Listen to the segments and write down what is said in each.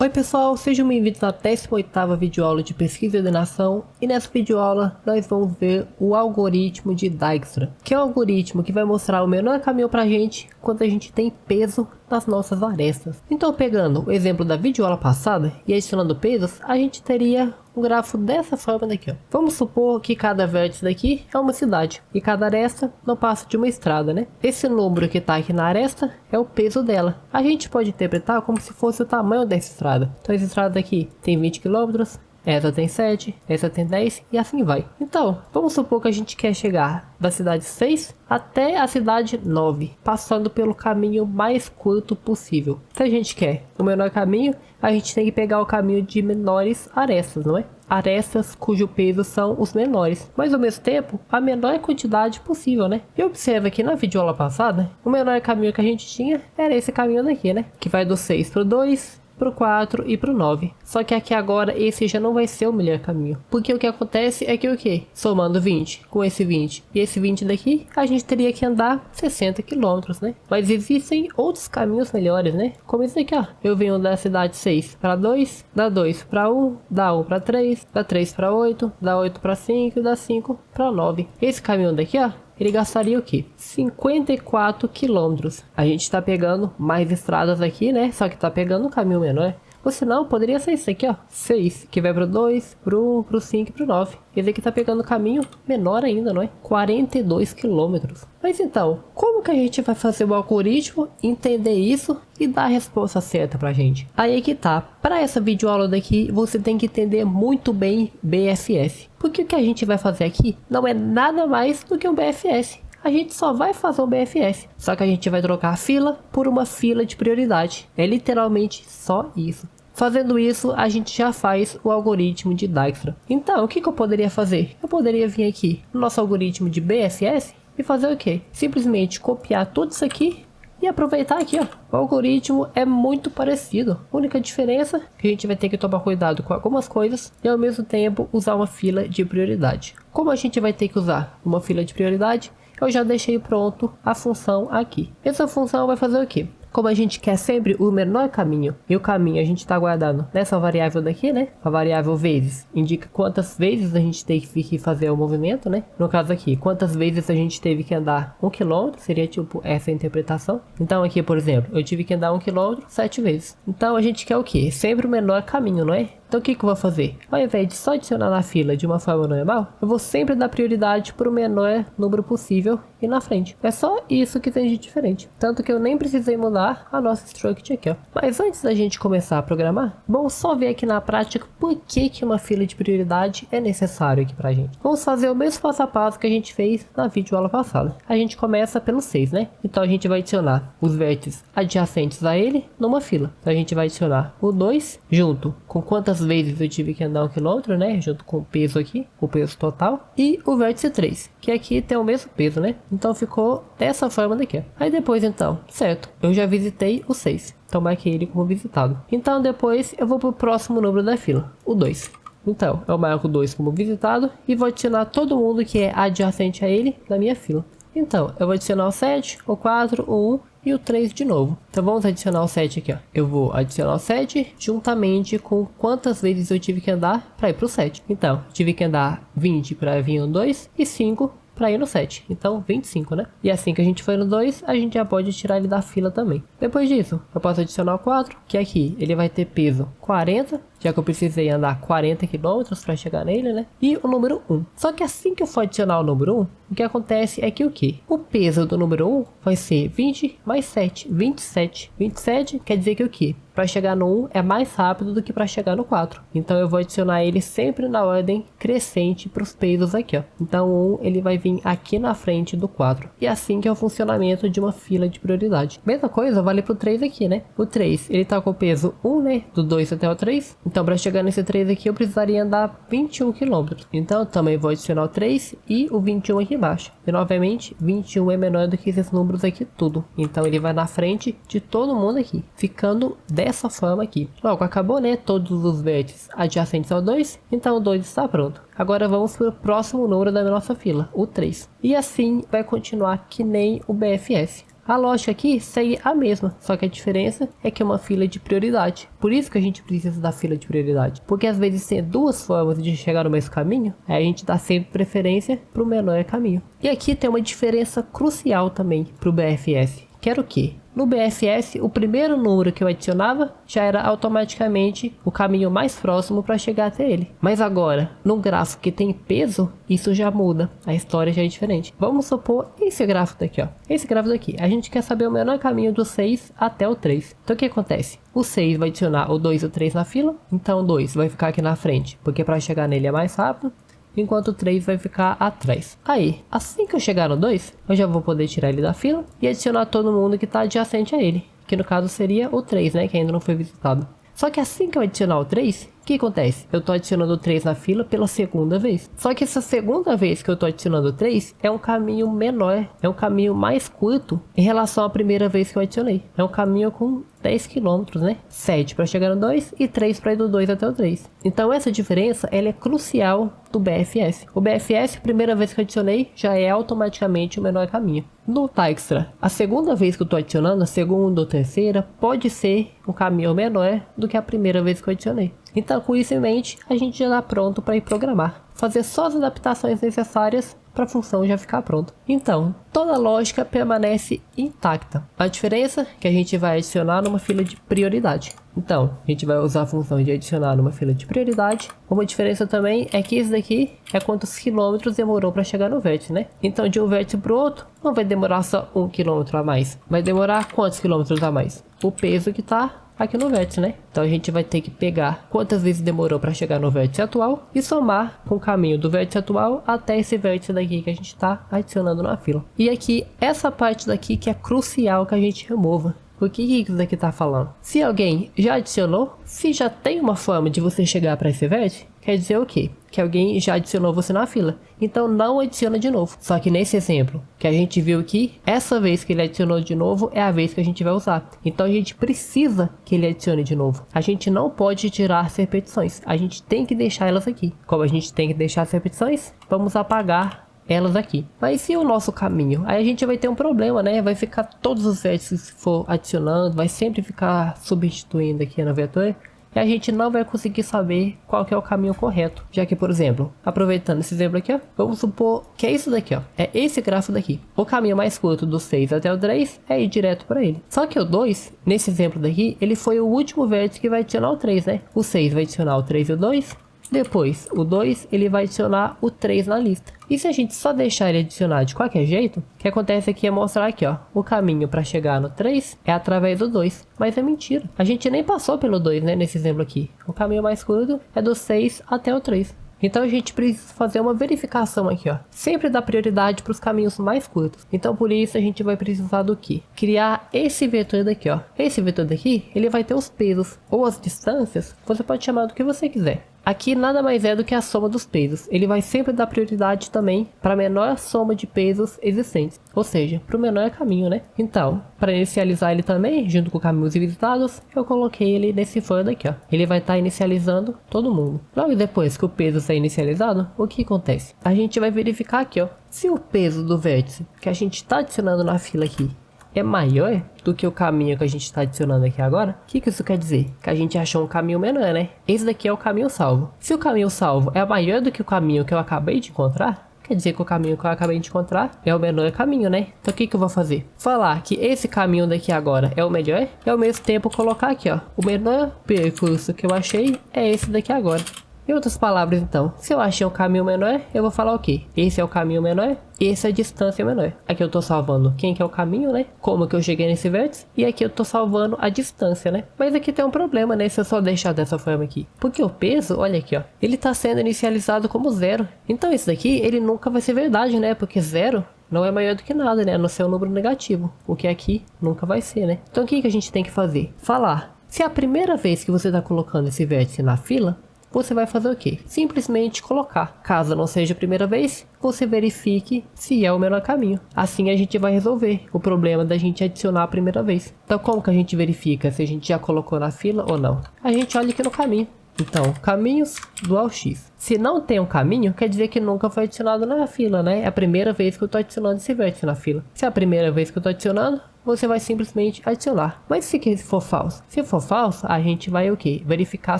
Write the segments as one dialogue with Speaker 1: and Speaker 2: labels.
Speaker 1: Oi pessoal, sejam bem-vindos à 18ª videoaula de pesquisa e ordenação, e nessa videoaula nós vamos ver o algoritmo de Dijkstra, que é um algoritmo que vai mostrar o menor caminho para a gente quando a gente tem peso nas nossas arestas. Então, pegando o exemplo da videoaula passada e adicionando pesos, a gente teria um grafo dessa forma daqui, ó. Vamos supor que cada vértice daqui é uma cidade e cada aresta não passa de uma estrada, né? Esse número que está aqui na aresta é o peso dela. A gente pode interpretar como se fosse o tamanho dessa estrada. Então, essa estrada aqui tem 20 km, essa tem 7, essa tem 10 e assim vai. Então, vamos supor que a gente quer chegar da cidade 6 até a cidade 9, passando pelo caminho mais curto possível. Se a gente quer o menor caminho, a gente tem que pegar o caminho de menores arestas, não é? Arestas cujo peso são os menores, mas ao mesmo tempo a menor quantidade possível, né? E observa que na videoaula passada, o menor caminho que a gente tinha era esse caminho daqui, né? Que vai do 6 para o 2, pro 4 e pro 9. Só que aqui agora esse já não vai ser o melhor caminho. Porque o que acontece é que o que? Somando 20 com esse 20 e esse 20 daqui, a gente teria que andar 60 km, né? Mas existem outros caminhos melhores, né? Como esse aqui, ó. Eu venho da cidade 6 para 2, da 2 para 1, da 1 para 3, da 3 para 8, da 8 para 5 e da 5 para 9. Esse caminho daqui, ó, ele gastaria o que? 54 quilômetros. A gente está pegando mais estradas aqui, né? Só que está pegando um caminho menor. Ou senão, poderia ser isso aqui, ó. 6, que vai pro 2, pro 1, pro 5 e pro 9. Esse aqui tá pegando caminho menor ainda, não é? 42 quilômetros. Mas então, como que a gente vai fazer o algoritmo entender isso e dar a resposta certa pra gente? Aí que tá. Para essa videoaula daqui, você tem que entender muito bem BFS. Porque o que a gente vai fazer aqui não é nada mais do que um BFS. A gente só vai fazer um BFS, só que a gente vai trocar a fila por uma fila de prioridade. É literalmente só isso. Fazendo isso, a gente já faz o algoritmo de Dijkstra. Então, o que eu poderia fazer? Eu poderia vir aqui no nosso algoritmo de BFS e fazer o quê? Simplesmente copiar tudo isso aqui e aproveitar aqui, ó. O algoritmo é muito parecido. A única diferença é que a gente vai ter que tomar cuidado com algumas coisas e ao mesmo tempo usar uma fila de prioridade. Como a gente vai ter que usar uma fila de prioridade, eu já deixei pronto a função aqui. Essa função vai fazer o quê? Como a gente quer sempre o menor caminho, e o caminho a gente está guardando nessa variável daqui, né? A variável vezes indica quantas vezes a gente tem que fazer o movimento, né? No caso aqui, quantas vezes a gente teve que andar 1 km, seria tipo essa interpretação. Então aqui, por exemplo, eu tive que andar 1 km 7 vezes. Então a gente quer o quê? Sempre o menor caminho, não é? Então o que eu vou fazer? Ao invés de só adicionar na fila de uma forma normal, eu vou sempre dar prioridade para o menor número possível e na frente. É só isso que tem de diferente. Tanto que eu nem precisei mudar a nossa struct aqui, ó. Mas antes da gente começar a programar, vamos só ver aqui na prática por que uma fila de prioridade é necessário aqui pra gente. Vamos fazer o mesmo passo a passo que a gente fez na videoaula passada. A gente começa pelo 6, né? Então a gente vai adicionar os vértices adjacentes a ele numa fila. Então a gente vai adicionar o 2 junto com quantas vezes eu tive que andar 1 km, né? Junto com o peso aqui, o peso total. E o vértice 3, que aqui tem o mesmo peso, né? Então ficou dessa forma daqui, ó. Aí depois então, certo, eu já visitei o 6, então marquei ele como visitado. Então depois eu vou pro próximo número da fila, o 2. Então eu marco o 2 como visitado e vou adicionar todo mundo que é adjacente a ele na minha fila. Então eu vou adicionar o 7, o 4, o 1 e o 3 de novo. Então vamos adicionar o 7 aqui, ó. Eu vou adicionar o 7 juntamente com quantas vezes eu tive que andar para ir pro 7. Então, eu tive que andar 20 para vir no 2 e 5 para ir no 7. Então, 25, né? E assim que a gente foi no 2, a gente já pode tirar ele da fila também. Depois disso, eu posso adicionar o 4, que aqui ele vai ter peso 40, já que eu precisei andar 40 km para chegar nele, né? E o número 1. Só que assim que eu for adicionar o número 1, o que acontece é que o quê? O peso do número 1 vai ser 20 mais 7, 27. 27 quer dizer que o quê? Para chegar no 1 é mais rápido do que para chegar no 4. Então eu vou adicionar ele sempre na ordem crescente para os pesos aqui, ó. Então o 1 ele vai vir aqui na frente do 4. E assim que é o funcionamento de uma fila de prioridade. Mesma coisa vale para o 3 aqui, né? O 3 ele tá com o peso 1, né? Do 2 até o 3. Então para chegar nesse 3 aqui eu precisaria andar 21 km. Então eu também vou adicionar o 3 e o 21 aqui embaixo. E novamente 21 é menor do que esses números aqui tudo. Então ele vai na frente de todo mundo aqui, ficando dessa forma aqui. Logo, acabou, né? Todos os vértices adjacentes ao 2. Então o 2 está pronto. Agora vamos para o próximo número da nossa fila, o 3. E assim vai continuar que nem o BFS. A lógica aqui segue a mesma, só que a diferença é que é uma fila de prioridade. Por isso que a gente precisa da fila de prioridade. Porque às vezes tem duas formas de chegar no mesmo caminho, aí a gente dá sempre preferência para o menor caminho. E aqui tem uma diferença crucial também para o BFS, que era o quê? No BFS, o primeiro número que eu adicionava já era automaticamente o caminho mais próximo para chegar até ele. Mas agora, no gráfico que tem peso, isso já muda. A história já é diferente. Vamos supor esse gráfico daqui, ó. Esse gráfico daqui. A gente quer saber o menor caminho do 6 até o 3. Então o que acontece? O 6 vai adicionar o 2 e o 3 na fila. Então o 2 vai ficar aqui na frente, porque para chegar nele é mais rápido. Enquanto o 3 vai ficar atrás. Aí, assim que eu chegar no 2, eu já vou poder tirar ele da fila e adicionar todo mundo que está adjacente a ele. Que no caso seria o 3, né? Que ainda não foi visitado. Só que assim que eu adicionar o 3, o que acontece? Eu estou adicionando o 3 na fila pela segunda vez. Só que essa segunda vez que eu estou adicionando o 3 é um caminho menor. É um caminho mais curto em relação à primeira vez que eu adicionei. É um caminho com 10 km, né? 7 para chegar no 2 e 3 para ir do 2 até o 3. Então essa diferença ela é crucial do BFS. O BFS, a primeira vez que eu adicionei, já é automaticamente o menor caminho. No Dijkstra, a segunda vez que eu estou adicionando, a segunda ou terceira, pode ser um caminho menor do que a primeira vez que eu adicionei. Então com isso em mente, a gente já está pronto para ir programar. Fazer só as adaptações necessárias para a função já ficar pronta. Então, toda a lógica permanece intacta. A diferença é que a gente vai adicionar numa fila de prioridade. Então, a gente vai usar a função de adicionar numa fila de prioridade. Uma diferença também é que esse daqui é quantos quilômetros demorou para chegar no vértice, né? Então, de um vértice para o outro, não vai demorar só 1 quilômetro a mais. Vai demorar quantos quilômetros a mais? O peso que está aqui no vértice, né? Então a gente vai ter que pegar quantas vezes demorou para chegar no vértice atual e somar com o caminho do vértice atual até esse vértice daqui que a gente está adicionando na fila. E aqui, essa parte daqui que é crucial que a gente remova. O que isso daqui está falando? Se alguém já adicionou, se já tem uma forma de você chegar para esse vértice, quer dizer o quê? Que alguém já adicionou você na fila. Então não adiciona de novo. Só que nesse exemplo que a gente viu aqui, essa vez que ele adicionou de novo é a vez que a gente vai usar. Então a gente precisa que ele adicione de novo. A gente não pode tirar as repetições. A gente tem que deixar elas aqui. Como a gente tem que deixar as repetições, vamos apagar elas aqui. Mas se o nosso caminho? Aí a gente vai ter um problema, né? Vai ficar todos os vértices se for adicionando, vai sempre ficar substituindo aqui no vetor. E a gente não vai conseguir saber qual que é o caminho correto. Já que, por exemplo, aproveitando esse exemplo aqui, ó, vamos supor que é isso daqui, ó. É esse gráfico daqui. O caminho mais curto do 6 até o 3 é ir direto para ele. Só que o 2, nesse exemplo daqui, ele foi o último vértice que vai adicionar o 3, né? O 6 vai adicionar o 3 e o 2. Depois, o 2, ele vai adicionar o 3 na lista. E se a gente só deixar ele adicionar de qualquer jeito, o que acontece aqui é mostrar aqui, ó, o caminho para chegar no 3 é através do 2. Mas é mentira. A gente nem passou pelo 2, né, nesse exemplo aqui. O caminho mais curto é do 6 até o 3. Então a gente precisa fazer uma verificação aqui, ó. Sempre dá prioridade para os caminhos mais curtos. Então por isso a gente vai precisar do quê? Criar esse vetor daqui, ó. Esse vetor daqui, ele vai ter os pesos ou as distâncias. Você pode chamar do que você quiser. Aqui nada mais é do que a soma dos pesos. Ele vai sempre dar prioridade também para a menor soma de pesos existentes. Ou seja, para o menor caminho, né? Então, para inicializar ele também, junto com caminhos visitados, eu coloquei ele nesse for daqui, ó. Ele vai estar inicializando todo mundo. Logo depois que o peso está inicializado, o que acontece? A gente vai verificar aqui, ó. Se o peso do vértice que a gente está adicionando na fila aqui é maior do que o caminho que a gente está adicionando aqui agora, o que isso quer dizer? Que a gente achou um caminho menor, né? Esse daqui é o caminho salvo. Se o caminho salvo é maior do que o caminho que eu acabei de encontrar, quer dizer que o caminho que eu acabei de encontrar é o menor caminho, né? Então o que eu vou fazer? Falar que esse caminho daqui agora é o melhor e ao mesmo tempo colocar aqui, ó, o menor percurso que eu achei é esse daqui agora. Em outras palavras, então, se eu achei um caminho menor, eu vou falar o quê? Esse é o caminho menor, esse é a distância menor. Aqui eu tô salvando quem que é o caminho, né? Como que eu cheguei nesse vértice. E aqui eu tô salvando a distância, né? Mas aqui tem um problema, né? Se eu só deixar dessa forma aqui. Porque o peso, olha aqui, ó. Ele tá sendo inicializado como 0. Então isso daqui, ele nunca vai ser verdade, né? Porque 0 não é maior do que nada, né? A não ser um número negativo. O que aqui nunca vai ser, né? Então o que a gente tem que fazer? Falar. Se é a primeira vez que você tá colocando esse vértice na fila, você vai fazer o quê? Simplesmente colocar. Caso não seja a primeira vez, você verifique se é o menor caminho. Assim a gente vai resolver o problema da gente adicionar a primeira vez. Então como que a gente verifica se a gente já colocou na fila ou não? A gente olha aqui no caminho. Então, caminhos dual x. Se não tem um caminho, quer dizer que nunca foi adicionado na fila, né? É a primeira vez que eu estou adicionando esse vértice na fila. Se é a primeira vez que eu estou adicionando, você vai simplesmente adicionar. Mas se for falso? Se for falso, a gente vai o quê? Verificar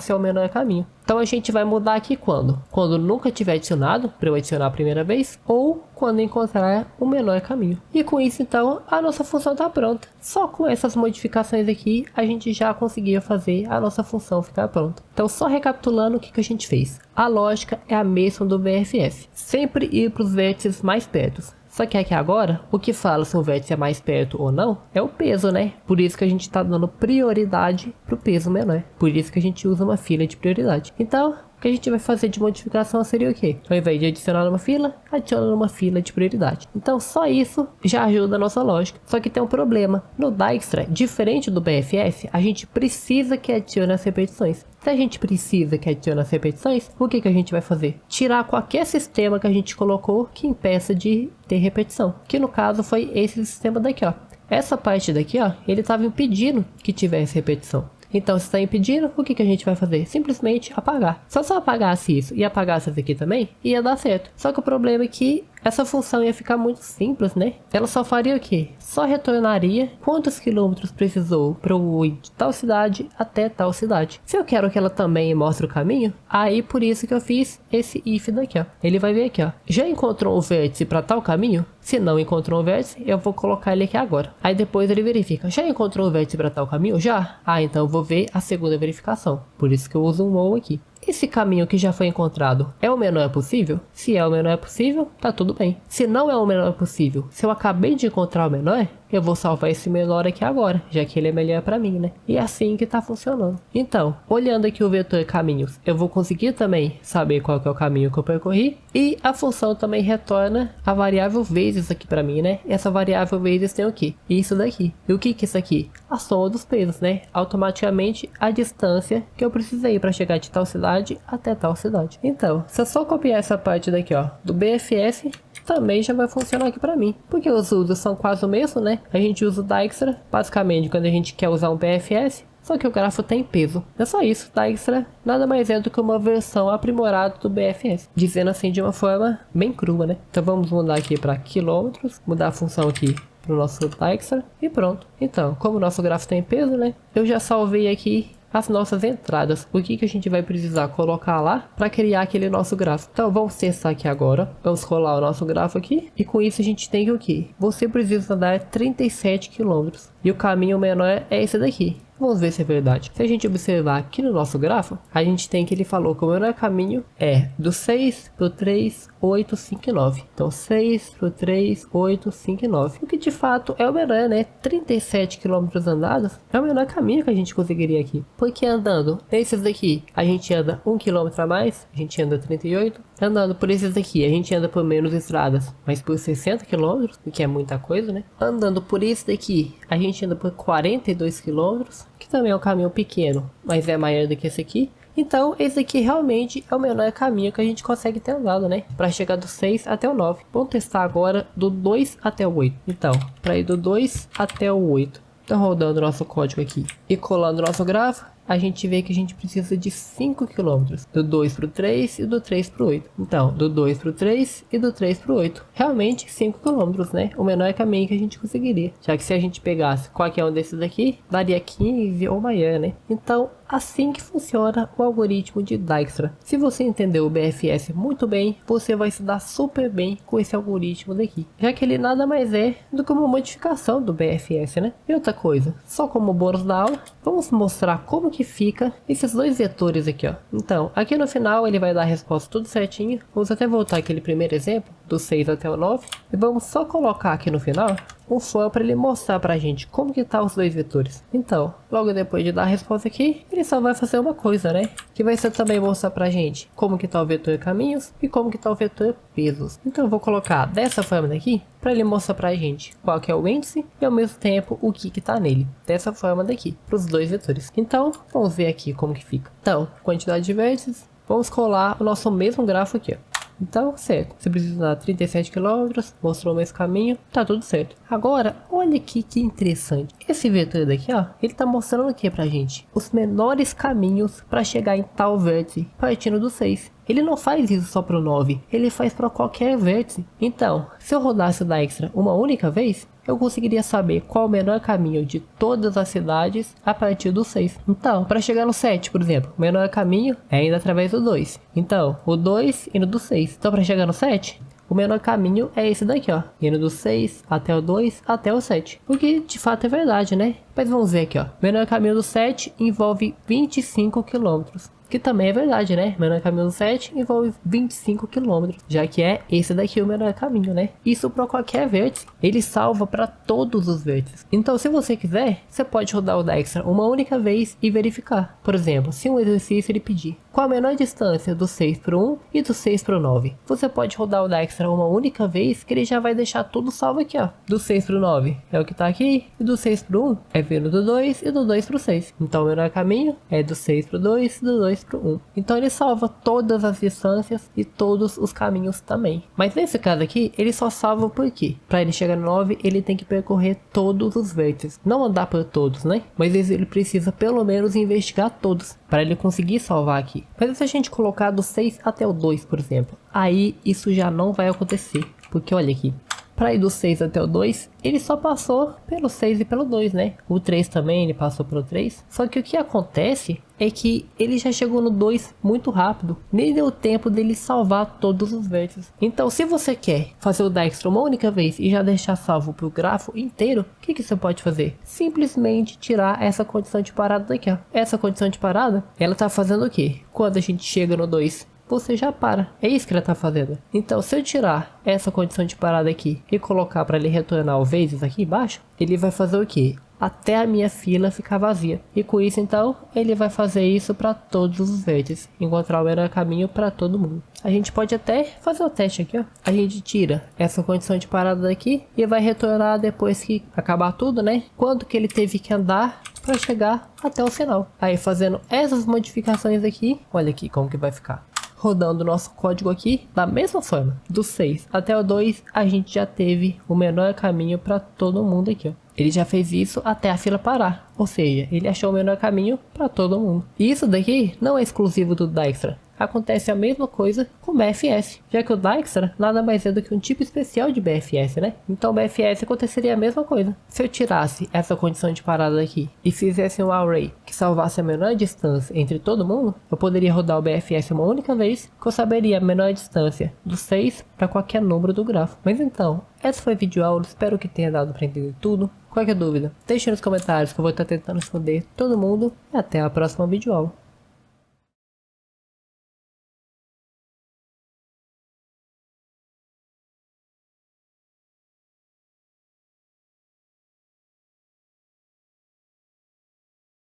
Speaker 1: se é o menor caminho. Então a gente vai mudar aqui quando? Quando nunca tiver adicionado, para eu adicionar a primeira vez, ou quando encontrar o menor caminho. E com isso então, a nossa função está pronta. Só com essas modificações aqui, a gente já conseguia fazer a nossa função ficar pronta. Então só recapitulando o que a gente fez. A lógica é a mesma do BFF. Sempre ir para os vértices mais perto. Só que aqui agora, o que fala se o vértice é mais perto ou não, é o peso, né? Por isso que a gente está dando prioridade para o peso menor. Por isso que a gente usa uma fila de prioridade. Então, o que a gente vai fazer de modificação seria o quê? Ao invés de adicionar numa fila, adiciona numa fila de prioridade. Então, só isso já ajuda a nossa lógica. Só que tem um problema. No Dijkstra, diferente do BFF, a gente precisa que adicione as repetições. Se a gente precisa que adicione as repetições, o que a gente vai fazer? Tirar qualquer sistema que a gente colocou que impeça de ter repetição. Que no caso foi esse sistema daqui, ó. Essa parte daqui, ó, ele estava impedindo que tivesse repetição. Então, se está impedindo, o que a gente vai fazer? Simplesmente apagar. Só se eu apagasse isso e apagasse esse aqui também, ia dar certo. Só que o problema é que essa função ia ficar muito simples, né? Ela só faria o quê? Só retornaria quantos quilômetros precisou para eu ir de tal cidade até tal cidade. Se eu quero que ela também mostre o caminho, aí por isso que eu fiz esse if daqui, ó. Ele vai ver aqui, ó. Já encontrou o vértice para tal caminho? Se não encontrou o vértice, eu vou colocar ele aqui agora. Aí depois ele verifica. Já encontrou o vértice para tal caminho? Já? Ah, então eu vou ver a segunda verificação. Por isso que eu uso um ou aqui. Esse caminho que já foi encontrado é o menor possível? Se é o menor possível, tá tudo bem. Se não é o menor possível, se eu acabei de encontrar o menor, eu vou salvar esse menor aqui agora, já que ele é melhor para mim, né? E é assim que tá funcionando. Então, olhando aqui o vetor caminhos, eu vou conseguir também saber qual que é o caminho que eu percorri. E a função também retorna a variável vezes aqui para mim, né? Essa variável vezes tem o quê? Isso daqui. E o que é isso aqui? A soma dos pesos, né? Automaticamente a distância que eu precisei para chegar de tal cidade até tal cidade. Então, se eu só copiar essa parte daqui, ó, do BFF, também já vai funcionar aqui para mim, porque os usos são quase o mesmo, né? A gente usa o Dijkstra, basicamente, quando a gente quer usar um BFS, só que o grafo tem peso. É só isso, Dijkstra nada mais é do que uma versão aprimorada do BFS, dizendo assim de uma forma bem crua, né? Então vamos mudar aqui para quilômetros, mudar a função aqui para o nosso Dijkstra e pronto. Então, como o nosso grafo tem peso, né? Eu já salvei aqui as nossas entradas, o que a gente vai precisar colocar lá para criar aquele nosso grafo. Então vamos testar aqui agora, vamos colar o nosso grafo aqui e com isso a gente tem que o que? Você precisa andar 37 km e o caminho menor é esse daqui. Vamos ver se é verdade. Se a gente observar aqui no nosso grafo, a gente tem que ele falou que o menor caminho é do 6 para o 3, 8, 5 e 9. Então 6 para o 3, 8, 5 e 9. O que de fato é o menor, né? 37 km andados é o menor caminho que a gente conseguiria aqui. Porque andando esses daqui, a gente anda 1 km a mais, a gente anda 38. Andando por esses daqui, a gente anda por menos estradas, mas por 60 km, o que é muita coisa, né? Andando por esse daqui, a gente anda por 42 km, que também é um caminho pequeno, mas é maior do que esse aqui. Então, esse aqui realmente é o menor caminho que a gente consegue ter andado, né? Para chegar do 6 até o 9. Vamos testar agora do 2 até o 8. Então, para ir do 2 até o 8. Então, rodando o nosso código aqui e colando o nosso grafo, a gente vê que a gente precisa de 5 km, do 2 para o 3 e do 3 para o 8. Então, do 2 para o 3 e do 3 para o 8. Realmente 5 km, né? O menor caminho que a gente conseguiria. Já que se a gente pegasse qualquer um desses daqui, daria 15 ou maior, né? Então, assim que funciona o algoritmo de Dijkstra. Se você entendeu o BFS muito bem, você vai se dar super bem com esse algoritmo daqui. Já que ele nada mais é do que uma modificação do BFS, né? E outra coisa, só como bônus da aula, vamos mostrar como que fica esses dois vetores aqui, ó. Então, aqui no final ele vai dar a resposta tudo certinho. Vamos até voltar aquele primeiro exemplo, do 6 até o 9. E vamos só colocar aqui no final um for para ele mostrar pra gente como que tá os dois vetores. Então, logo depois de dar a resposta aqui, ele só vai fazer uma coisa, né? Que vai ser também mostrar pra gente como que tá o vetor caminhos e como que tá o vetor pesos. Então eu vou colocar dessa forma daqui para ele mostrar pra gente qual que é o índice e ao mesmo tempo o que tá nele. Dessa forma daqui, para os dois vetores. Então, vamos ver aqui como que fica. Então, quantidade de vértices, vamos colar o nosso mesmo grafo aqui, ó. Então, certo, você precisa andar 37 km, mostrou o mesmo caminho, tá tudo certo. Agora, olha aqui que interessante. Esse vetor daqui, ó, ele tá mostrando o que pra gente? Os menores caminhos para chegar em tal vértice, partindo do 6. Ele não faz isso só para o 9, ele faz para qualquer vértice. Então, se eu rodasse o Dijkstra uma única vez, eu conseguiria saber qual o menor caminho de todas as cidades a partir do 6. Então, para chegar no 7, por exemplo, o menor caminho é indo através do 2. Então, o 2 indo do 6. Então, para chegar no 7, o menor caminho é esse daqui, ó. Indo do 6 até o 2 até o 7. O que de fato é verdade, né? Mas vamos ver aqui, ó. O menor caminho do 7 envolve 25 quilômetros. Que também é verdade, né? O menor caminho do 7 envolve 25 km, já que é esse daqui o menor caminho, né? Isso para qualquer vértice, ele salva para todos os vértices. Então, se você quiser, você pode rodar o Dijkstra uma única vez e verificar. Por exemplo, se um exercício ele pedir qual a menor distância do 6 para o 1 e do 6 para o 9, você pode rodar o Dijkstra uma única vez que ele já vai deixar tudo salvo aqui, ó. Do 6 para o 9 é o que tá aqui, e do 6 para o 1 é vindo do 2 e do 2 para o 6. Então, o menor caminho é do 6 para o 2 e do 2 para o 1. Então ele salva todas as distâncias e todos os caminhos também. Mas nesse caso aqui, ele só salva por quê? Para ele chegar no 9, ele tem que percorrer todos os vértices. Não andar por todos, né? Mas ele precisa pelo menos investigar todos para ele conseguir salvar aqui. Mas se a gente colocar do 6 até o 2, por exemplo, aí isso já não vai acontecer. Porque olha aqui. Para ir do 6 até o 2, ele só passou pelo 6 e pelo 2, né? O 3 também, ele passou pelo 3. Só que o que acontece é que ele já chegou no 2 muito rápido. Nem deu tempo dele salvar todos os vértices. Então, se você quer fazer o Dijkstra uma única vez e já deixar salvo para o grafo inteiro, o que você pode fazer? Simplesmente tirar essa condição de parada daqui, ó. Essa condição de parada, ela tá fazendo o quê? Quando a gente chega no 2, você já para. É isso que ela tá fazendo. Então, se eu tirar essa condição de parada aqui e colocar para ele retornar o vezes aqui embaixo, ele vai fazer o quê? Até a minha fila ficar vazia. E com isso, então, ele vai fazer isso para todos os vértices. Encontrar o melhor caminho para todo mundo. A gente pode até fazer o teste aqui, ó. A gente tira essa condição de parada daqui e vai retornar depois que acabar tudo, né? Quanto que ele teve que andar para chegar até o final. Aí, fazendo essas modificações aqui, olha aqui como que vai ficar. Rodando o nosso código aqui da mesma forma, do 6 até o 2, a gente já teve o menor caminho para todo mundo aqui, ó. Ele já fez isso até a fila parar, ou seja, ele achou o menor caminho para todo mundo. E isso daqui não é exclusivo do Dijkstra. Acontece a mesma coisa com o BFS, já que o Dijkstra nada mais é do que um tipo especial de BFS, né? Então o BFS aconteceria a mesma coisa. Se eu tirasse essa condição de parada aqui e fizesse um array que salvasse a menor distância entre todo mundo, eu poderia rodar o BFS uma única vez, que eu saberia a menor distância do 6 para qualquer número do grafo. Mas então, essa foi a videoaula, espero que tenha dado para entender tudo. Qualquer dúvida, deixe nos comentários que eu vou estar tentando responder todo mundo e até a próxima videoaula.